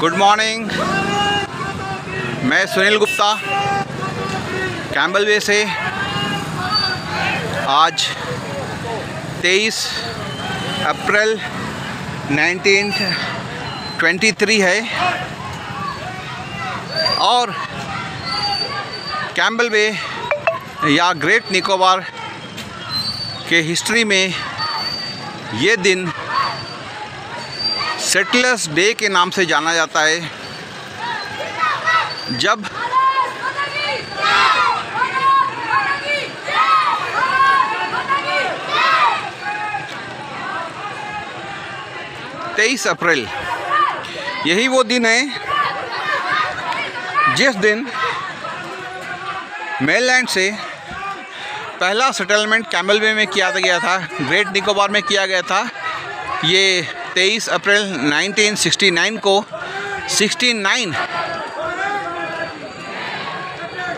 Good morning. मैं Sunil Gupta Campbell वे से। आज 23 अप्रैल 1923 है और कैम्बल वे या ग्रेट निकोबार के हिस्ट्री में ये दिन सेटलर्स डे के नाम से जाना जाता है, जब तेईस अप्रैल यही वो दिन है जिस दिन मेनलैंड से पहला सेटलमेंट कैम्बल वे में किया गया था, ग्रेट निकोबार में किया गया था। ये 23 अप्रैल 1969 को 69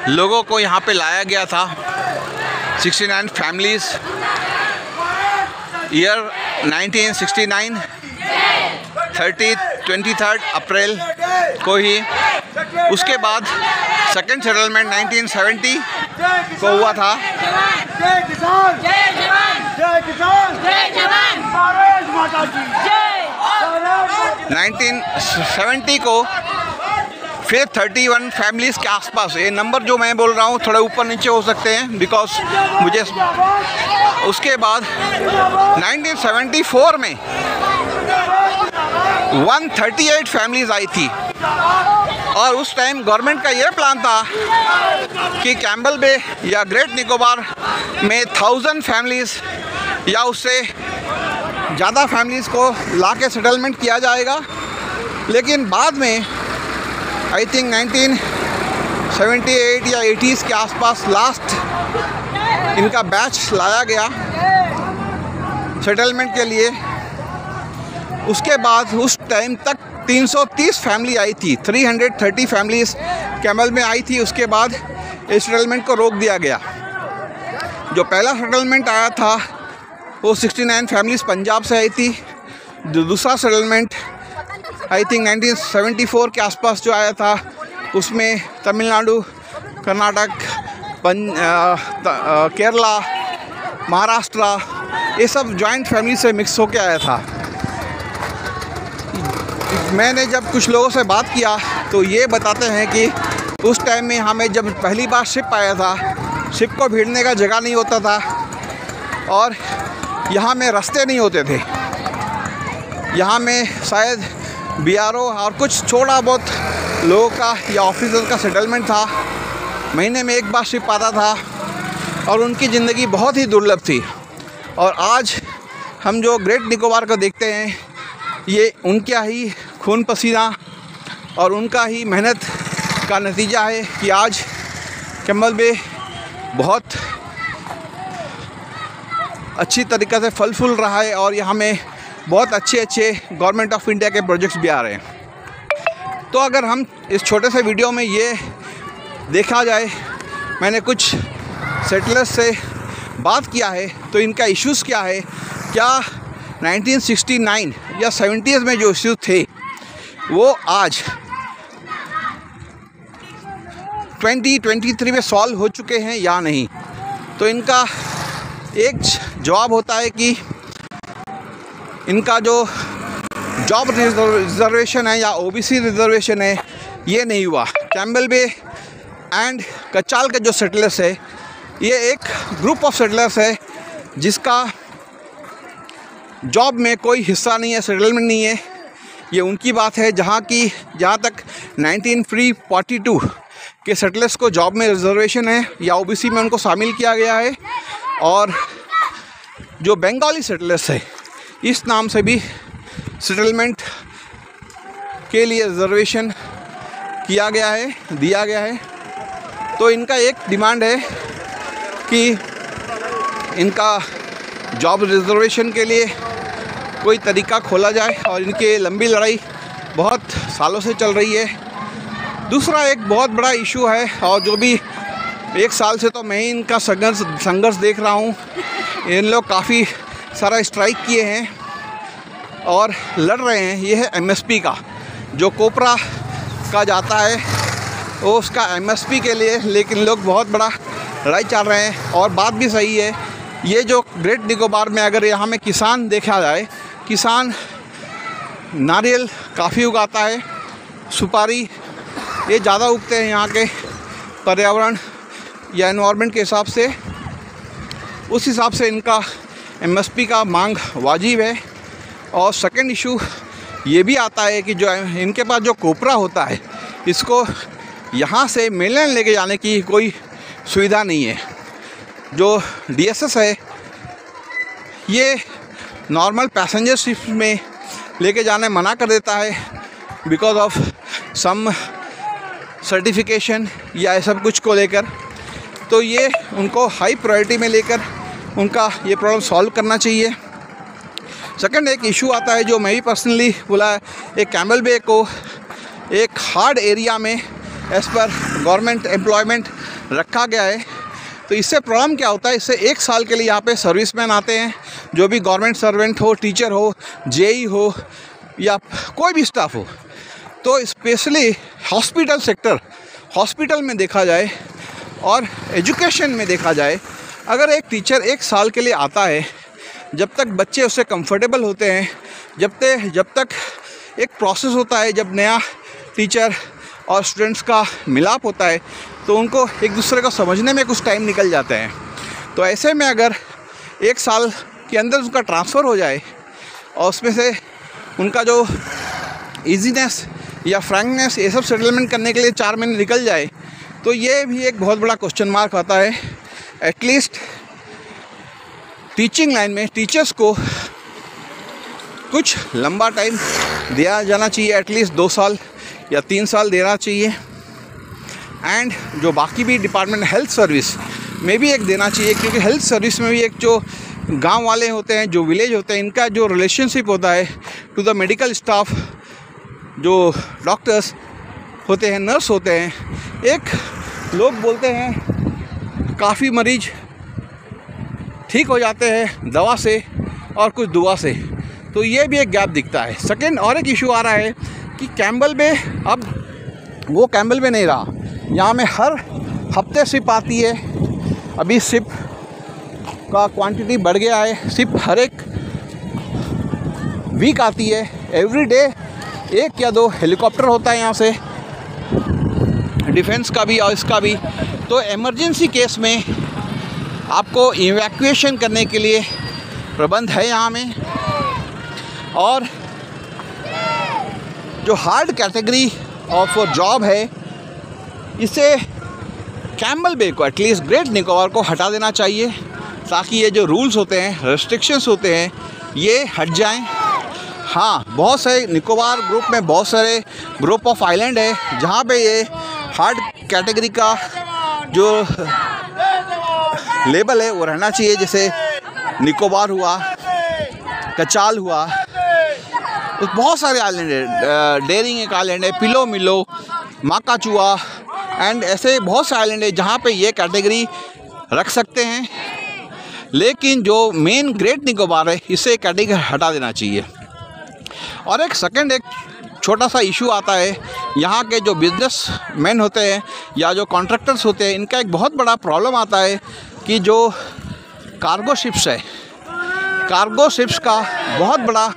लोगों को यहाँ पे लाया गया था। 69 फैमिलीज़। ईयर 1969 23 अप्रैल को ही। उसके बाद सेकेंड सेटलमेंट 1970 को हुआ था। 1970 को फिर 31 फैमिलीज़ के आसपास। ये नंबर जो मैं बोल रहा हूँ थोड़े ऊपर नीचे हो सकते हैं बिकॉज मुझे। उसके बाद 1974 में 138 फैमिलीज़ आई थी और उस टाइम गवर्नमेंट का ये प्लान था कि कैम्बल बे या ग्रेट निकोबार में 1000 फैमिलीज़ या उससे ज़्यादा फैमिलीज़ को ला के सेटलमेंट किया जाएगा। लेकिन बाद में आई थिंक 1978 या 80s के आसपास लास्ट इनका बैच लाया गया सेटलमेंट के लिए। उसके बाद उस टाइम तक 330 फैमिली आई थी, 330 फैमिलीज़ कैम्बल में आई थी। उसके बाद इस सेटलमेंट को रोक दिया गया। जो पहला सेटलमेंट आया था वो 69 फैमिलीज़ पंजाब से आई थी। जो दूसरा सेटलमेंट आई थिंक 1974 के आसपास जो आया था उसमें तमिलनाडु, कर्नाटक, केरला, महाराष्ट्र ये सब जॉइंट फैमिली से मिक्स होके आया था। मैंने जब कुछ लोगों से बात किया तो ये बताते हैं कि उस टाइम में हमें जब पहली बार शिप आया था, शिप को भिड़ने का जगह नहीं होता था और यहाँ में रास्ते नहीं होते थे। यहाँ में शायद BRO और कुछ थोड़ा बहुत लोगों का या ऑफिसर का सेटलमेंट था। महीने में एक बार शिप आता था और उनकी ज़िंदगी बहुत ही दुर्लभ थी। और आज हम जो ग्रेट निकोबार को देखते हैं ये उनका ही खून पसीना और उनका ही मेहनत का नतीजा है कि आज कैम्बल बे बहुत अच्छी तरीक़े से फल फूल रहा है और यहाँ में बहुत अच्छे गवर्नमेंट ऑफ इंडिया के प्रोजेक्ट्स भी आ रहे हैं। तो अगर हम इस छोटे से वीडियो में ये देखा जाए, मैंने कुछ सेटलर्स से बात किया है तो इनका इश्यूज़ क्या है, क्या 1969 या 70s में जो इश्यूज़ थे वो आज 2023 में सॉल्व हो चुके हैं या नहीं। तो इनका एक जवाब होता है कि इनका जो जॉब रिजर्वेशन है या OBC रिजर्वेशन है ये नहीं हुआ। कैम्बल बे एंड कचाल के जो सेटलर्स है ये एक ग्रुप ऑफ सेटलर्स है जिसका जॉब में कोई हिस्सा नहीं है, सेटलमेंट नहीं है। ये उनकी बात है जहाँ तक 1942 के सेटलर्स को जॉब में रिजर्वेशन है या OBC में उनको शामिल किया गया है। और जो बंगाली सेटलर्स है इस नाम से भी सेटलमेंट के लिए रिजर्वेशन किया गया है, दिया गया है। तो इनका एक डिमांड है कि इनका जॉब रिजर्वेशन के लिए कोई तरीका खोला जाए और इनकी लंबी लड़ाई बहुत सालों से चल रही है। दूसरा एक बहुत बड़ा इशू है और जो भी एक साल से तो मैं ही इनका संघर्ष देख रहा हूँ। इन लोग काफ़ी सारा स्ट्राइक किए हैं और लड़ रहे हैं। ये है MSP का, जो कोपरा का जाता है वो उसका MSP के लिए, लेकिन लोग बहुत बड़ा लड़ाई चल रहे हैं। और बात भी सही है, ये जो ग्रेट निकोबार में अगर यहाँ में किसान देखा जाए, किसान नारियल काफ़ी उगाता है, सुपारी ये ज़्यादा उगते हैं यहाँ के पर्यावरण या एनवायरनमेंट के हिसाब से। उस हिसाब से इनका MSP का मांग वाजिब है। और सेकंड इशू ये भी आता है कि जो इनके पास जो कोपरा होता है, इसको यहाँ से मेनलैंड लेके जाने की कोई सुविधा नहीं है। जो DSS है ये नॉर्मल पैसेंजर शिप में लेके जाने मना कर देता है बिकॉज ऑफ सम सर्टिफिकेशन या ये सब कुछ को लेकर। तो ये उनको हाई प्रायोरिटी में लेकर उनका ये प्रॉब्लम सॉल्व करना चाहिए। सेकंड एक इशू आता है जो मैं भी पर्सनली बोला है, एक कैमल बे को एक हार्ड एरिया में एज़ पर गवर्नमेंट एम्प्लॉयमेंट रखा गया है। तो इससे प्रॉब्लम क्या होता है, इससे 1 साल के लिए यहाँ पे सर्विसमैन आते हैं, जो भी गवर्नमेंट सर्वेंट हो, टीचर हो, JE हो या कोई भी स्टाफ हो। तो स्पेशली हॉस्पिटल सेक्टर, हॉस्पिटल में देखा जाए और एजुकेशन में देखा जाए, अगर एक टीचर 1 साल के लिए आता है, जब तक बच्चे उससे कंफर्टेबल होते हैं, जब तक एक प्रोसेस होता है, जब नया टीचर और स्टूडेंट्स का मिलाप होता है, तो उनको एक दूसरे को समझने में कुछ टाइम निकल जाता है। तो ऐसे में अगर 1 साल के अंदर उसका ट्रांसफ़र हो जाए और उसमें से उनका जो ईजीनेस या फ्रैंकनेस ये सब सेटलमेंट करने के लिए 4 महीने निकल जाए, तो ये भी एक बहुत बड़ा क्वेश्चन मार्क आता है। एटलीस्ट टीचिंग लाइन में टीचर्स को कुछ लंबा टाइम दिया जाना चाहिए, एटलीस्ट 2 साल या 3 साल देना चाहिए। एंड जो बाकी भी डिपार्टमेंट हेल्थ सर्विस में भी एक देना चाहिए, क्योंकि हेल्थ सर्विस में भी एक जो गांव वाले होते हैं, जो विलेज होते हैं, इनका जो रिलेशनशिप होता है टू द मेडिकल स्टाफ, जो डॉक्टर्स होते हैं, नर्स होते हैं, एक लोग बोलते हैं काफ़ी मरीज ठीक हो जाते हैं दवा से और कुछ दुआ से। तो ये भी एक गैप दिखता है। सेकेंड और एक इशू आ रहा है कि कैम्बल बे अब वो कैम्बल बे नहीं रहा, यहाँ में हर हफ्ते शिप आती है। अभी शिप का क्वांटिटी बढ़ गया है, शिप हर एक वीक आती है, एवरी डे 1 या 2 हेलीकॉप्टर होता है यहाँ से, डिफेंस का भी और इसका भी। तो इमरजेंसी केस में आपको इवैक्यूएशन करने के लिए प्रबंध है यहाँ में। और जो हार्ड कैटेगरी ऑफ जॉब है, इसे कैम्बल बे को एटलीस्ट ग्रेट निकोबार को हटा देना चाहिए, ताकि ये जो रूल्स होते हैं, रेस्ट्रिक्शंस होते हैं, ये हट जाएं। हाँ, बहुत सारे निकोबार ग्रुप में बहुत सारे ग्रुप ऑफ आइलैंड है जहाँ पे ये हार्ड कैटेगरी का जो लेबल है वो रहना चाहिए, जैसे निकोबार हुआ, कचाल हुआ, बहुत सारे आइलैंड है, डेरिंग एक आइलैंड है, पिलो मिलो, माकाचुआ एंड ऐसे बहुत से आइलैंड है जहाँ पे ये कैटेगरी रख सकते हैं। लेकिन जो मेन ग्रेट निकोबार है, इसे कैटेगरी हटा देना चाहिए। और एक सेकंड एक छोटा सा इशू आता है, यहाँ के जो बिजनेस मैन होते हैं या जो कॉन्ट्रैक्टर्स होते हैं, इनका एक बहुत बड़ा प्रॉब्लम आता है कि जो कार्गो शिप्स है, कार्गो शिप्स का बहुत बड़ा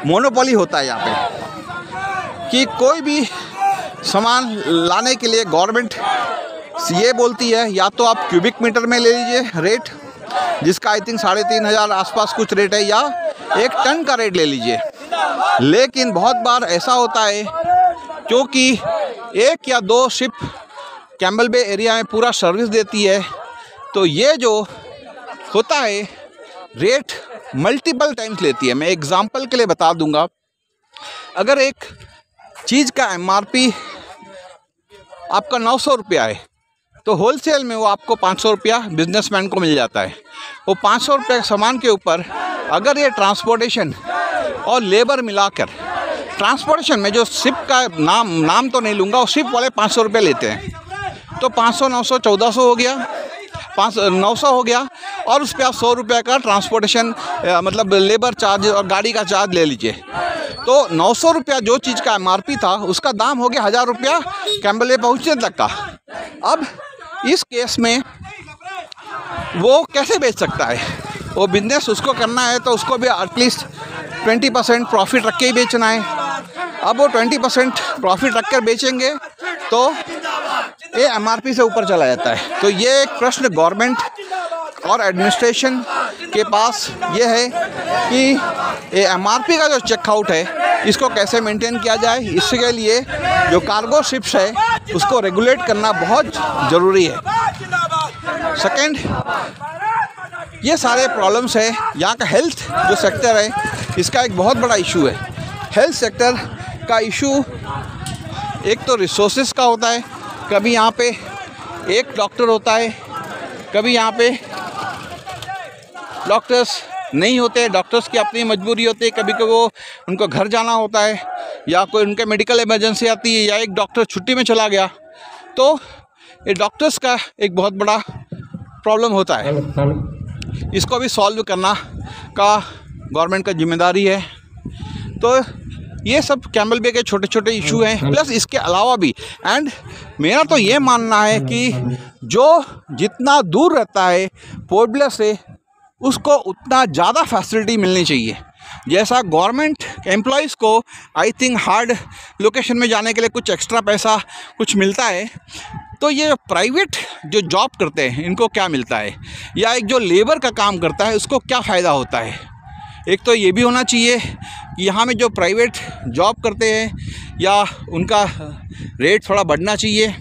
मोनोपोली होता है यहाँ पे, कि कोई भी सामान लाने के लिए गवर्नमेंट ये बोलती है या तो आप क्यूबिक मीटर में ले लीजिए रेट, जिसका आई थिंक 3,500 आसपास कुछ रेट है, या 1 टन का रेट ले लीजिए। लेकिन बहुत बार ऐसा होता है क्योंकि 1 या 2 शिप कैम्बल बे एरिया में पूरा सर्विस देती है, तो ये जो होता है रेट मल्टीपल टाइम्स लेती है। मैं एग्जांपल के लिए बता दूंगा, अगर एक चीज़ का MRP आपका 900 रुपया है, तो होलसेल में वो आपको 500 रुपया बिजनेसमैन को मिल जाता है। वो 500 रुपये सामान के ऊपर अगर ये ट्रांसपोर्टेशन और लेबर मिलाकर, ट्रांसपोर्टेशन में जो शिप का नाम तो नहीं लूँगा, उस शिप वाले 500 रुपये लेते हैं, तो 500, 900, 1400 हो गया, 900 हो गया, और उस पर आप 100 रुपये का ट्रांसपोर्टेशन मतलब लेबर चार्ज और गाड़ी का चार्ज ले लीजिए। तो 900 रुपया जो चीज़ का MRP था उसका दाम हो गया 1000 रुपया कैम्पबेल बे पहुँचने तक का। अब इस केस में वो कैसे बेच सकता है? वो बिजनेस उसको करना है तो उसको भी एटलीस्ट 20% प्रॉफिट रख के ही बेचना है। अब वो 20% प्रॉफिट रख कर बेचेंगे तो ये MRP से ऊपर चला जाता है। तो ये एक प्रश्न गवर्नमेंट और एडमिनिस्ट्रेशन के पास ये है कि ये MRP का जो चेकआउट है इसको कैसे मेंटेन किया जाए। इसके लिए जो कार्गो शिप्स है उसको रेगुलेट करना बहुत ज़रूरी है। सेकंड, ये सारे प्रॉब्लम्स है। यहाँ का हेल्थ जो सेक्टर है इसका एक बहुत बड़ा इशू है। हेल्थ सेक्टर का इशू एक तो रिसोर्सेज का होता है। कभी यहाँ पे एक डॉक्टर होता है, कभी यहाँ पे डॉक्टर्स नहीं होते। डॉक्टर्स की अपनी मजबूरी होती है, कभी कभी वो उनको घर जाना होता है या कोई उनके मेडिकल इमरजेंसी आती है या एक डॉक्टर छुट्टी में चला गया, तो ये डॉक्टर्स का एक बहुत बड़ा प्रॉब्लम होता है। इसको भी सॉल्व करना का गवर्नमेंट का जिम्मेदारी है। तो ये सब कैम्पबेल बे के छोटे छोटे इशू हैं, प्लस इसके अलावा भी। एंड मेरा तो ये मानना है कि जो जितना दूर रहता है पोर्ट ब्लेयर से उसको उतना ज़्यादा फैसिलिटी मिलनी चाहिए। जैसा गवर्नमेंट एम्प्लॉयज़ को आई थिंक हार्ड लोकेशन में जाने के लिए कुछ एक्स्ट्रा पैसा कुछ मिलता है, तो ये प्राइवेट जो जॉब करते हैं इनको क्या मिलता है, या एक जो लेबर का काम करता है उसको क्या फ़ायदा होता है। एक तो ये भी होना चाहिए कि यहाँ में जो प्राइवेट जॉब करते हैं या उनका रेट थोड़ा बढ़ना चाहिए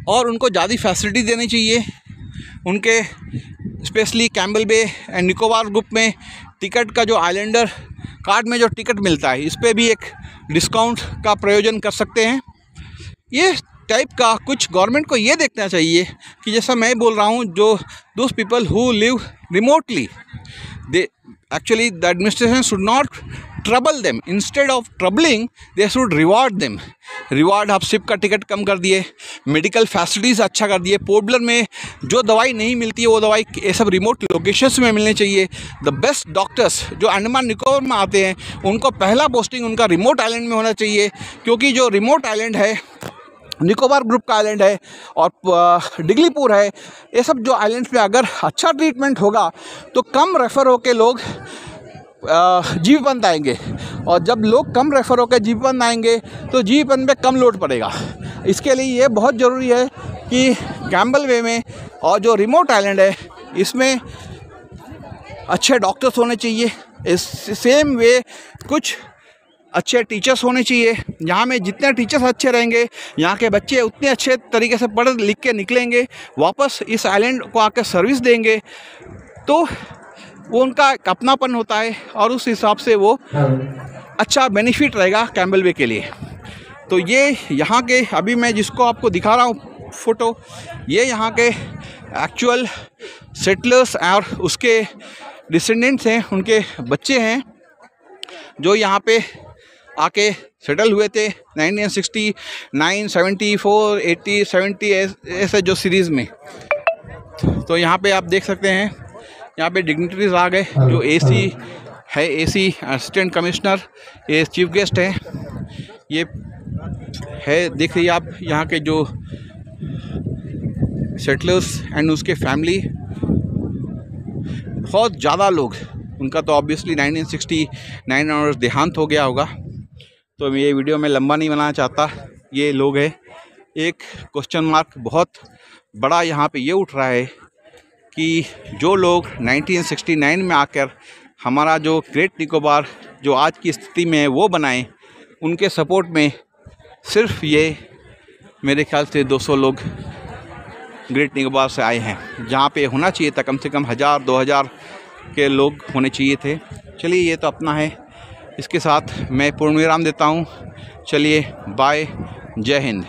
और उनको ज़्यादा फैसिलिटी देनी चाहिए। उनके specially Campbell Bay and Nicobar group में टिकट का जो आइलैंडर कार्ड में जो टिकट मिलता है इस पर भी एक डिस्काउंट का प्रयोजन कर सकते हैं। ये टाइप का कुछ गवर्नमेंट को ये देखना चाहिए कि जैसा मैं बोल रहा हूँ, जो those people who live remotely, they actually the administration should not trouble them. Instead of troubling, they should reward them. Reward, आप शिप का टिकट कम कर दिए, मेडिकल फैसिलिटीज़ अच्छा कर दिए। पोर्ट ब्लेयर में जो दवाई नहीं मिलती है वो दवाई ये सब रिमोट लोकेशंस में मिलनी चाहिए। द बेस्ट डॉक्टर्स जो अंडमान निकोबार में आते हैं उनको पहला पोस्टिंग उनका रिमोट आइलैंड में होना चाहिए, क्योंकि जो रिमोट आइलैंड है निकोबार ग्रुप का आइलैंड है और डिगलीपुर है, ये सब जो आइलैंड्स में अगर अच्छा ट्रीटमेंट होगा तो कम रेफ़र होकर लोग जीवपंत आएंगे, और जब लोग कम रेफ़र होकर जीवपंत आएंगे तो जीवपंत में कम लोड पड़ेगा। इसके लिए ये बहुत ज़रूरी है कि कैम्पबेल बे में और जो रिमोट आइलैंड है इसमें अच्छे डॉक्टर्स होने चाहिए। इस सेम वे कुछ अच्छे टीचर्स होने चाहिए। यहाँ में जितने टीचर्स अच्छे रहेंगे यहाँ के बच्चे उतने अच्छे तरीके से पढ़ लिख के निकलेंगे, वापस इस आइलैंड को आकर सर्विस देंगे, तो वो उनका एक अपनापन होता है और उस हिसाब से वो अच्छा बेनिफिट रहेगा कैम्पबेल बे के लिए। तो ये यहाँ के, अभी मैं जिसको आपको दिखा रहा हूँ फ़ोटो, ये यहाँ के एक्चुअल सेटलर्स और उसके डिसेंडेंट्स हैं, उनके बच्चे हैं जो यहाँ पे आके सेटल हुए थे 1969, 74, 80, 70 ऐसे जो सीरीज़ में। तो यहाँ पे आप देख सकते हैं यहाँ पे डिग्निटरीज आ गए। जो एसी है, एसी असिस्टेंट कमिश्नर, ये चीफ गेस्ट है, ये है देख रही आप यहाँ के जो सेटलर्स एंड उसके फैमिली, बहुत ज़्यादा लोग। उनका तो ऑब्वियसली 1969 और देहांत हो गया होगा, तो मैं ये वीडियो में लंबा नहीं बनाना चाहता। ये लोग हैं। एक क्वेश्चन मार्क बहुत बड़ा यहाँ पे ये उठ रहा है कि जो लोग 1969 में आकर हमारा जो ग्रेट निकोबार जो आज की स्थिति में है वो बनाए, उनके सपोर्ट में सिर्फ ये मेरे ख्याल से 200 लोग ग्रेट निकोबार से आए हैं, जहाँ पे होना चाहिए था कम से कम 1000-2000 के लोग होने चाहिए थे। चलिए ये तो अपना है, इसके साथ मैं पूर्ण विराम देता हूँ। चलिए बाय, जय हिंद।